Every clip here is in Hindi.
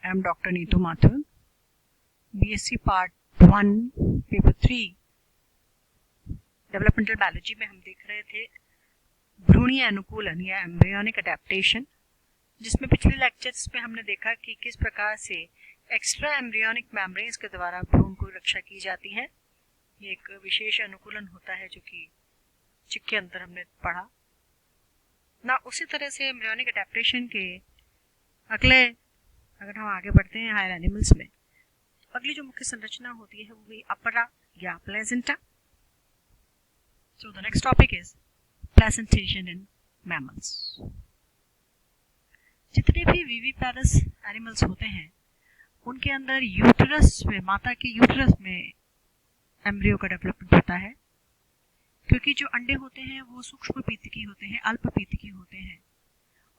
I am Dr. Neetu Mathur, BSc Part 1, Paper 3, developmental biology में हम देख रहे थे भ्रूणीय अनुकूलन या एम्ब्रियोनिक अडेप्टेशन, जिसमें पिछले लेक्चर्स में हमने देखा कि किस प्रकार से एक्स्ट्रा एम्ब्रियोनिक मेम्ब्रेन्स के द्वारा भ्रूण को रक्षा की जाती है। ये एक विशेष अनुकूलन होता है जो कि चिक के अंदर हमने पढ़ा ना। उसी तरह से एम्ब्रियोनिक अडेप्टेशन के अगले अगर हम आगे बढ़ते हैं हायर एनिमल्स में, तो अगली जो मुख्य संरचना होती है वो अपरा या placenta. So the next topic is placentation in mammals. जितने भी विविपेरस एनिमल्स होते हैं उनके अंदर यूटरस में, माता के यूटरस में एम्ब्रियो का डेवलपमेंट होता है, क्योंकि जो अंडे होते हैं वो सूक्ष्म पीतकी होते हैं, अल्प पीतकी होते हैं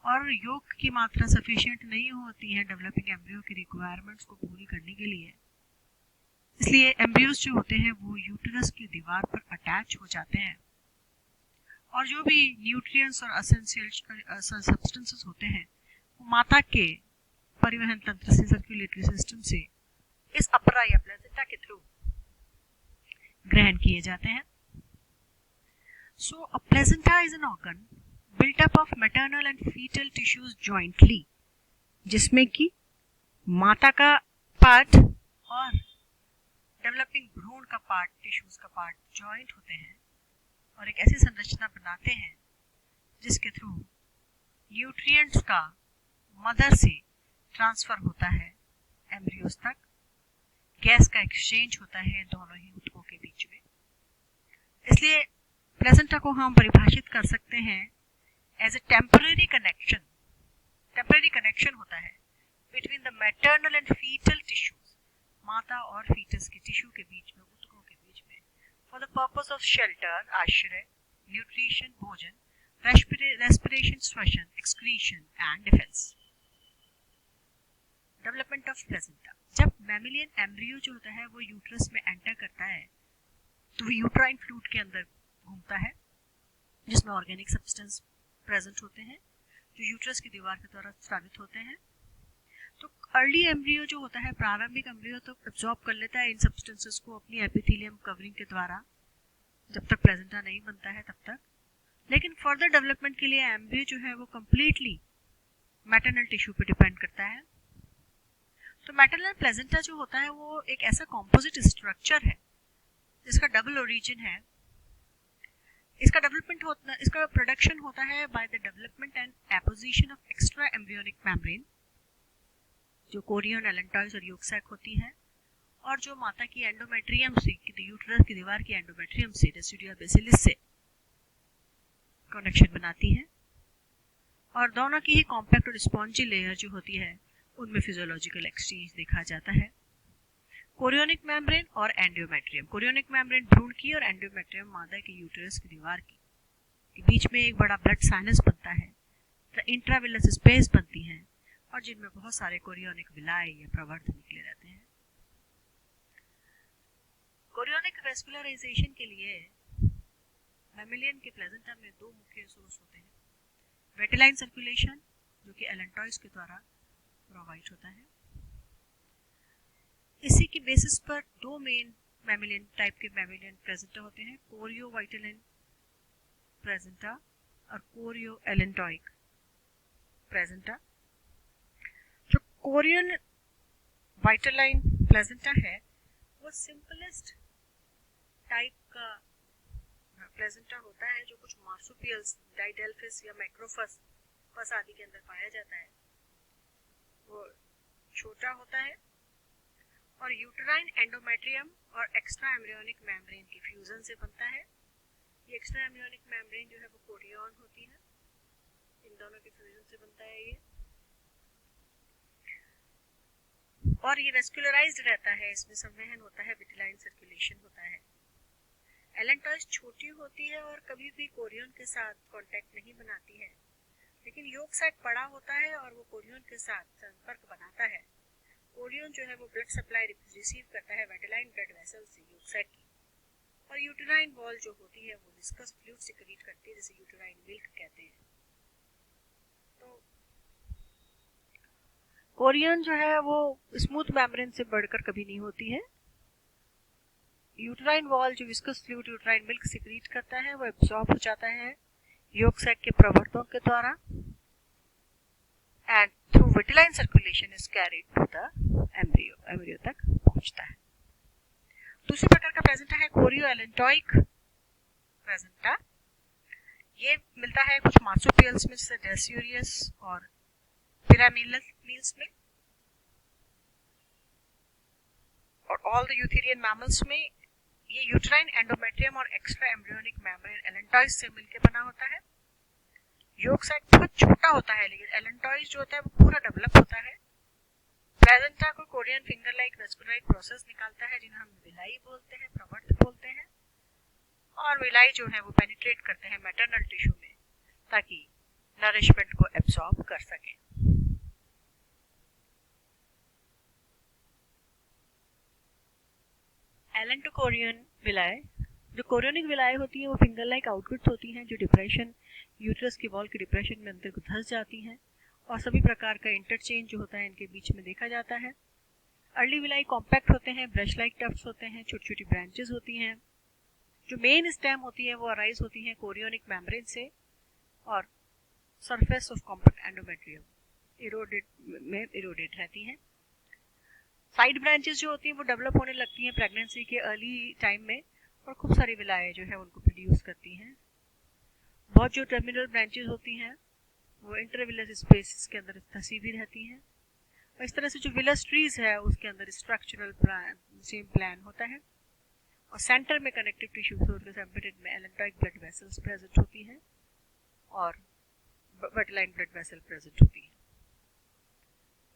और योग की मात्रा सफिशिएंट नहीं होती है डेवलपिंग एम्ब्रियो की रिक्वायरमेंट्स को पूरी करने के लिए। इसलिए एम्ब्रियोज जो होते हैं वो यूटेरस की दीवार पर अटैच हो जाते हैं और जो भी न्यूट्रिएंट्स और एसेंशियल सब्सटेंसेस होते हैं वो माता के परिवहन तंत्र से, सर्कुलेटरी सिस्टम से इस अपरा या प्लेसेंटा के थ्रू ग्रहण किए जाते हैं। So a placenta is an organ built up of maternal and fetal tissues jointly, जिसमें कि माता का पार्ट और डेवलपिंग भ्रूण का पार्ट, टिश्यूज का पार्ट जॉइंट होते हैं और एक ऐसी संरचना बनाते हैं जिसके थ्रू न्यूट्रिएंट्स का मदर से ट्रांसफर होता है एम्ब्रियोज तक, गैस का एक्सचेंज होता है दोनों ही ऊतकों के बीच में। इसलिए प्लेसेंटा को हम परिभाषित कर सकते हैं as a temporary connection होता है between the maternal and fetal tissues, माता और फीटस के टिश्यू के बीच में, ऊतकों के बीच में, for the purpose of shelter, आश्रय, nutrition, भोजन, respiration, श्वसन, excretion and defense। Development of placenta. जब मैमिलियन एम्ब्रियो जो होता है वो यूट्रस में एंटर करता है तो वो यूट्राइन फ्लूइड के अंदर घूमता है जिसमें ऑर्गेनिक सब्सटेंस प्रेजेंट होते हैं जो यूट्रस की दीवार के द्वारा स्रावित होते हैं। तो अर्ली एम्ब्रियो जो होता है, प्रारंभिक एम्ब्रियो, तो एब्जॉर्ब कर लेता है इन सब्सटेंसेस को अपनी एपिथेलियम कवरिंग के द्वारा जब तक प्लेसेंटा नहीं बनता है तब तक। लेकिन फर्दर डेवलपमेंट के लिए एम्ब्रियो जो है वो कंप्लीटली मैटरनल टिश्यू पे डिपेंड करता है। तो मैटरनल प्लेसेंटा जो होता है वो एक ऐसा कॉम्पोजिट स्ट्रक्चर है जिसका डबल ओरिजिन है। इसका डेवलपमेंट होता, इसका प्रोडक्शन होता है by the development and apposition of extra embryonic membrane, जो कोरियन, एलेंटॉइड्स और योग सैक होती है, और जो माता की एंडोमेट्रियम से, यूट्रस की दीवार की एंडोमेट्रियम से, रेसिडुआ बेसिलिस से कनेक्शन बनाती है। और दोनों की ही कॉम्पैक्ट और स्पॉन्जी लेयर जो होती है उनमें फिजियोलॉजिकल एक्सचेंज देखा जाता है। कोरियोनिक मेम्ब्रेन और एंडोमेट्रियम, कोरियोनिक मेम्ब्रेन भ्रूण की और एंडोमेट्रियम मादा की यूटेरस की दीवार की के बीच में एक बड़ा ब्लड साइनस बनता है, इंट्राविलस स्पेस बनती है और जिनमें बहुत सारे कोरियोनिक विलाय या प्रवर्ध निकले रहते हैं। कोरियोनिक वेस्कुलराइजेशन के लिए मैमिलियन के प्लेसेंटा में दो मुख्य सोर्स होते हैं। वेटिलाइन सर्कुलेशन जो कि एलेंटॉइड्स के द्वारा प्रोवाइड होता है। इसी की बेसिस पर दो मेन मैमिलियन टाइप के मैमिलियन प्लेसेंटा होते हैं, कोरियो वाइटलाइन प्लेसेंटा और कोरियो एलेंटॉइक प्लेसेंटा। जो कोरियन वाइटलाइन प्लेसेंटा है वो सिंपलेस्ट टाइप का प्लेसेंटा होता है जो कुछ मार्सुपियल्स, डाइडेल्फिस या मैक्रोफस पस आदि के अंदर पाया जाता है। वो छोटा होता है और यूटेराइन एंडोमेट्रियम और एक्स्ट्रा एम्ब्रियोनिक मेम्ब्रेन के फ्यूजन से बनता है। ये एक्स्ट्रा एम्ब्रियोनिक मेम्ब्रेन जो है वो कोरियन होती है, इन दोनों के फ्यूजन से बनता है ये, और ये वेस्कुलराइज्ड रहता है, इसमें संवहन होता है, विटिलाइन सर्कुलेशन होता है। एलेंटॉइड्स छोटी होती है और कभी भी कोरियन के साथ कांटेक्ट नहीं बनाती है, लेकिन योग सैक बड़ा होता है और वो कोरियन के साथ संपर्क बनाता है। कोरियन जो है वो ब्लड सप्लाई रिसीव करता है वेटिलाइन ब्लड वेसल से, योग सैक की, और यूटेराइन वॉल जो होती है वो विस्कस फ्लूइड सिक्रीट करती है, जिसे यूटेराइन मिल्क कहते हैं। तो कोरियन जो है वो स्मूथ मेम्ब्रेन से बढ़कर कभी नहीं होती है। यूट्राइन वॉल जो viscous fluid uterine milk secrete करता है वो एब्सॉर्ब हो जाता है योग सैक के प्रवर्तों के द्वारा and through vitelline circulation is carried to the embryo तक पहुंचता है। दूसरे प्रकार का प्लेसेंटा है कोरियो एलेंटोइक प्लेसेंटा। ये मिलता है कुछ मार्सुपियल्स में जैसे डेस्यूरियस और पिरामिल्स में और ऑल द यूथेरियन मैमल्स में। ये यूट्राइन एंडोमेट्रियम और एक्स्ट्रा एम्ब्रियोनिक मेम्ब्रेन एलेंटॉइड से मिलकर बना होता है। योग सैक बहुत छोटा होता है लेकिन एलेंटॉइड जो होता है वो पूरा डेवलप होता है। प्लेसेंटा को कोरियन फिंगर लाइक वेस्कुलाइट प्रोसेस निकालता है जिन्हें हम विलाई बोलते हैं, प्रवर्त बोलते हैं, और विलाई जो है वो पेनिट्रेट करते हैं मैटरनल टिश्यू में ताकि नरिशमेंट को एब्सॉर्ब कर सकें। एलेंटोकोरियन विलाय, जो कोरियोनिक विलाय होती है वो फिंगर लाइक आउटपुट्स होती हैं जो डिप्रेशन यूट्रस की वॉल के डिप्रेशन में अंदर को धंस जाती हैं और सभी प्रकार का इंटरचेंज जो होता है इनके बीच में देखा जाता है। अर्ली विलाई कॉम्पैक्ट होते हैं, ब्रश लाइक टफ्ट्स होते हैं, छोटी छोटी ब्रांचेस होती हैं। जो मेन स्टेम होती है वो अराइज होती है कोरियोनिक मेम्ब्रेन से और surface of compact endometrium eroded रहती हैं। साइड ब्रांचेस जो होती हैं वो डेवलप होने लगती हैं प्रेगनेंसी के अर्ली टाइम में और खूब सारी विलाएं जो है उनको प्रोड्यूस करती हैं। बहुत जो टर्मिनल ब्रांचेस होती हैं वो इंटरविलस स्पेसेस के अंदर धंसी भी रहती हैं और इस तरह से जो विलस ट्रीज है उसके अंदर स्ट्रक्चरल सेम प्लान होता है और सेंटर में कनेक्टिव टिश्यू में एलेंटोइक ब्लड वेसल्स प्रेजेंट होती हैं और विटिलाइन ब्लड वेसल प्रेजेंट होती है।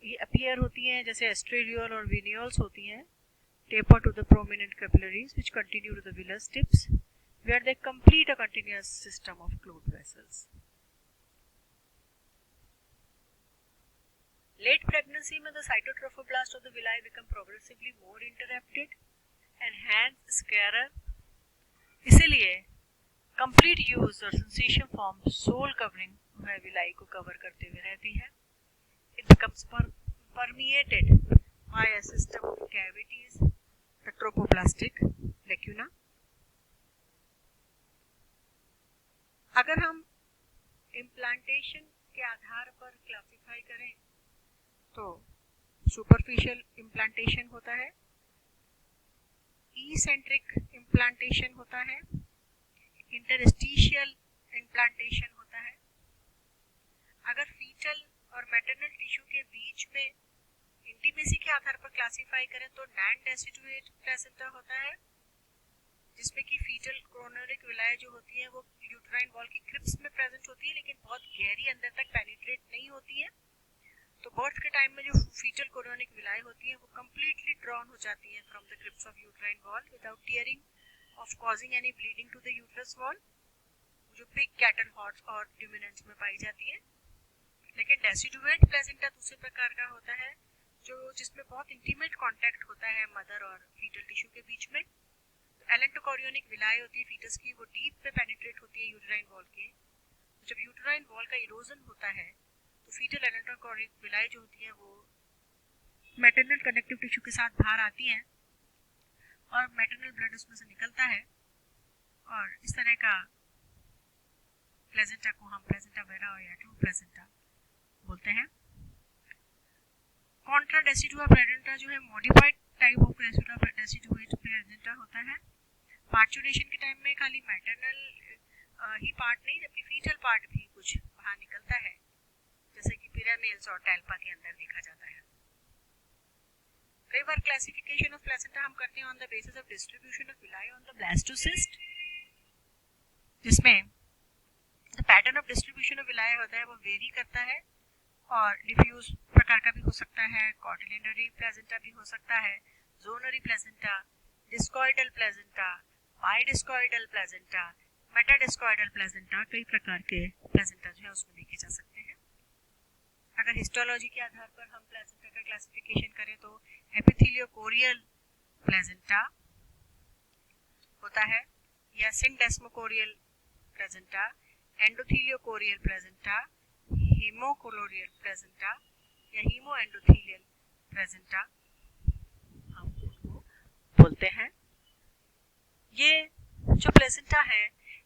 ये अपीयर होती हैं जैसे एस्ट्रेरियोल और वेनियोल्स होती हैं, taper to the prominent capillaries which continue to the villus tips where they complete a continuous system of clot vessels. Late pregnancy में the cytotrophoblast of the villi become progressively more interrupted and hence scarer. इसीलिए complete use और sensation form sole covering वह villi को cover करते हुए रहती है। It becomes permeated by a system of cavities, the tropoplastic lacuna. अगर हम इम्प्लांटेशन के आधार पर क्लासिफाई करें तो सुपरफिशियल इम्प्लांटेशन होता है, ई-सेंट्रिक इम्प्लांटेशन होता है, इंटरस्टिशियल इम्प्लांटेशन होता है। अगर फीटल और मैटरनल टिश्यू के बीच में इंटीमेसी के आधार पर क्लासिफाई करें तो नॉन डेसिडुएट प्लेसेंटा होता है जिसमें कि फीटल कोरोनरिक विलाय जो होती है वो यूट्राइन वॉल की क्रिप्स में प्रेजेंट होती है लेकिन बहुत गहरी अंदर तक पेनिट्रेट नहीं होती है। तो बर्थ के टाइम में जो फीटल कोरोनिक विलाय होती है वो कंप्लीटली ड्रॉन हो जाती है from the crypts of uterine wall without tearing of causing any bleeding to the uterus wall, जो पिग, कैटल, हॉर्स और ड्यूमिनेंट्स में पाई जाती है। लेकिन डेसिडुएट प्लेसेंटा दूसरे प्रकार का होता है जो जिसमें बहुत इंटीमेट कांटेक्ट होता है मदर और फीटल टिश्यू के बीच में। तो एलेंटोकोरियोनिक विलाय होती है फीटस की, वो डीप पे पेनिट्रेट होती है यूट्राइन वॉल के। जब यूट्राइन वॉल का इरोजन होता है तो फीटल एलेंटोकोरियोनिक विलाय जो होती है वो मैटरनल कनेक्टिव टिश्यू के साथ बाहर आती हैं और मैटरनल ब्लड उसमें से निकलता है और इस तरह का प्लेसेंटा को हम प्लेसेंटा वेरा या ट्रू प्लेसेंटा बोलते हैं। कॉन्ट्रा डेसिडुआ प्लेसेंटा जो है modified type of deciduate placenta होता है। पार्चुरेशन के टाइम में खाली मैटरनल ही पार्ट नहीं जबकि फीटल पार्ट भी कुछ बाहर निकलता है जैसे कि पिरामेल्स और टैल्पा के अंदर देखा जाता है। कई बार क्लासिफिकेशन ऑफ प्लेसेंटा हम करते हैं on the basis of distribution of villi on the blastocyst, जिसमें the pattern of distribution of villi होता है वो वेरी करता है और डिफ्यूज प्रकार का भी हो सकता है, कॉटिलिनरी प्लेसेंटा भी हो सकता है, zonary placenta, discoidal placenta, bidiscoidal placenta, metadiscoidal placenta, कई प्रकार के प्लेसेंटा जो है उसमें देखे जा सकते हैं। अगर हिस्टोलॉजी के आधार पर हम प्लेसेंटा का क्लासिफिकेशन करें तो एपिथेलियोकोरियल प्लेसेंटा होता है या सिंडेस्मोकोरियल प्लेसेंटा, एंडोथेलियोकोरियल प्लेसेंटा, हीमोकोलोरियल प्लेसेंटा या हीमोएंडोथेलियल प्लेसेंटा हम उनको बोलते हैं। ये जो प्लेसेंटा है,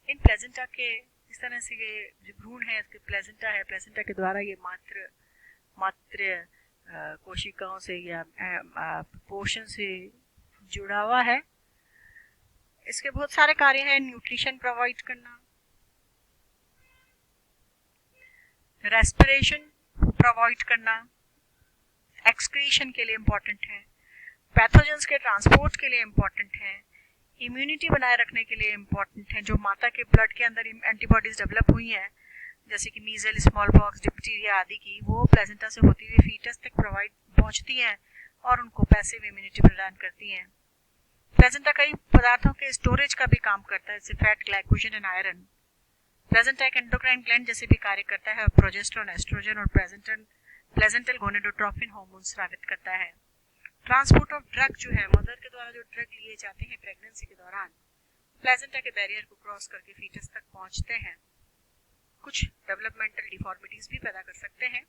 इन प्लेसेंटा के इस तरह से ये जो भ्रूण है इसके प्लेसेंटा है, प्लेसेंटा के द्वारा ये मात्र कोशिकाओं से या पोषण से जुड़ा हुआ है। इसके बहुत सारे कार्य हैं, न्यूट्रिशन प्रोवाइड करना, रेस्पिरेशन प्रोवाइड करना, एक्सक्रीशन के लिए इम्पोर्टेंट है, पैथोजेंस के ट्रांसपोर्ट के लिए इम्पोर्टेंट है, इम्यूनिटी बनाए रखने के लिए इम्पोर्टेंट है। जो माता के ब्लड के अंदर एंटीबॉडीज डेवलप हुई हैं जैसे कि मीजल, स्मॉल पॉक्स, डिप्थीरिया आदि की, वो प्लेसेंटा से होती हुई फीटस तक पहुंचती हैं और उनको पैसिव इम्यूनिटी प्रदान करती हैं। प्लेसेंटा कई पदार्थों के स्टोरेज का भी काम करता है, जैसे fat, glycogen and iron. Placenta एक एंडोक्राइन ग्लैंड जैसे भी कार्य करता है और प्रोजेस्टेरोन, एस्ट्रोजन और प्लेसेंटल गोनेडोट्रोपिन हार्मोन स्रावित करता है। ट्रांसपोर्ट ऑफ ड्रग जो है, मदर के द्वारा जो ड्रग लिए जाते हैं प्रेगनेंसी के दौरान, प्लेसेंटा के बैरियर को क्रॉस करके फीटस तक पहुंचते हैं। कुछ डेवलपमेंटल डिफॉर्मिटीज भी पैदा कर सकते हैं।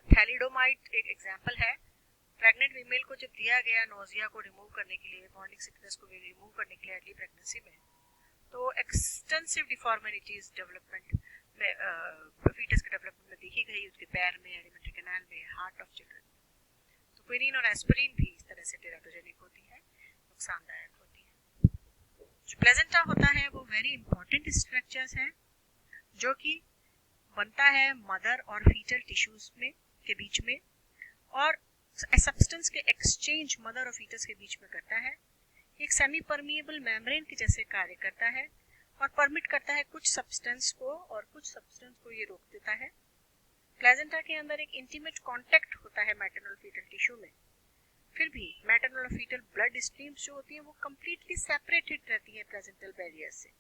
थैलिडोमाइड एक एग्जांपल है। प्रेग्नेंट फीमेल को जब दिया गया नोजिया को रिमूव करने के लिए, मॉर्निंग सिकनेस को रिमूव करने के लिए अर्ली प्रेगनेंसी में, तो एक्सटेंसिव डिफॉर्मिटीज डेवलपमेंट में फीटस के डेवलपमेंट में देखी गई, उसके पैर में, एलिमेंट्री कैनाल में, हार्ट ऑफ चिल्ड्रन। तो क्विनिन और एस्पिरिन भी इस तरह से टेराटोजेनिक होती है, नुकसानदायक होती है। जो प्लेसेंटा होता है वो वेरी इंपॉर्टेंट स्ट्रक्चर्स है जो कि बनता है मदर और फीटल टिश्यूज में के बीच में, और सब्सटेंस के एक्सचेंज मदर और फीटस के बीच में करता है। एक सेमी परमिएबल मेम्ब्रेन के जैसे कार्य करता है और परमिट करता है कुछ सब्सटेंस को, और कुछ सब्सटेंस को ये रोक देता है। प्लेसेंटा के अंदर एक इंटीमेट कांटेक्ट होता है मैटरनल फीटल टिश्यू में, फिर भी मैटरनल और फीटल ब्लड स्ट्रीम्स जो होती हैं वो कंप्लीटली सेपरेटेड रहती है प्लेसेंटल बैरियर से।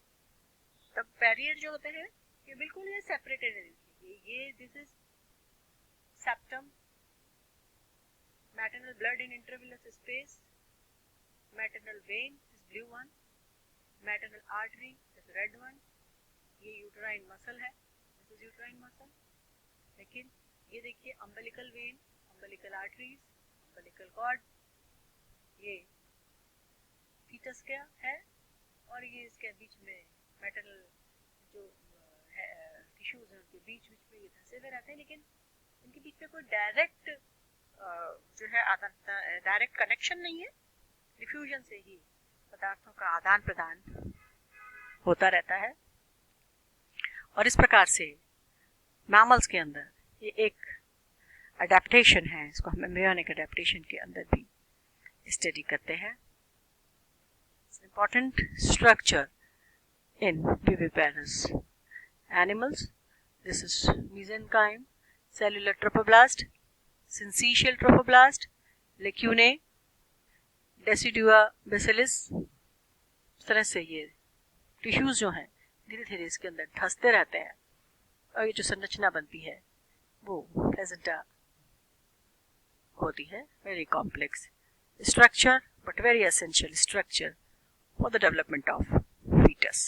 तब बैरियर जो होते हैं ये बिल्कुल ये सेपरेटेड रहती है। ये this is septum, maternal blood in intervillous space, maternal vein is blue one, maternal artery is red one, ये यूट्राइन मसल है, दिस इज यूट्राइन मसल। लेकिन ये देखिए umbilical vein, umbilical arteries, umbilical cord, ये फीटस क्या है, और ये इसके बीच में मैटरनल जो टिश्यूज हैं उनके बीच में ये धंसे हुए रहते हैं, लेकिन इनके बीच में कोई डायरेक्ट जो है डायरेक्ट कनेक्शन नहीं है। डिफ्यूजन से ही पदार्थों का आदान प्रदान होता रहता है, और इस प्रकार से मैमल्स के अंदर ये एक अडेप्टेशन है, इसको हम एम्ब्रियोनिक अडेप्टेशन के अंदर भी स्टडी करते हैं। Important structure in viviparous animals, this is mesenchyme, cellular trophoblast, syncytial trophoblast, lacunae, decidua bacillus। इस तरह से ये टिश्यूज जो हैं धीरे धीरे इसके अंदर धंसते रहते हैं, और ये जो संरचना बनती है वो प्लेसेंटा होती है। Very complex structure but very essential structure for the development of fetus.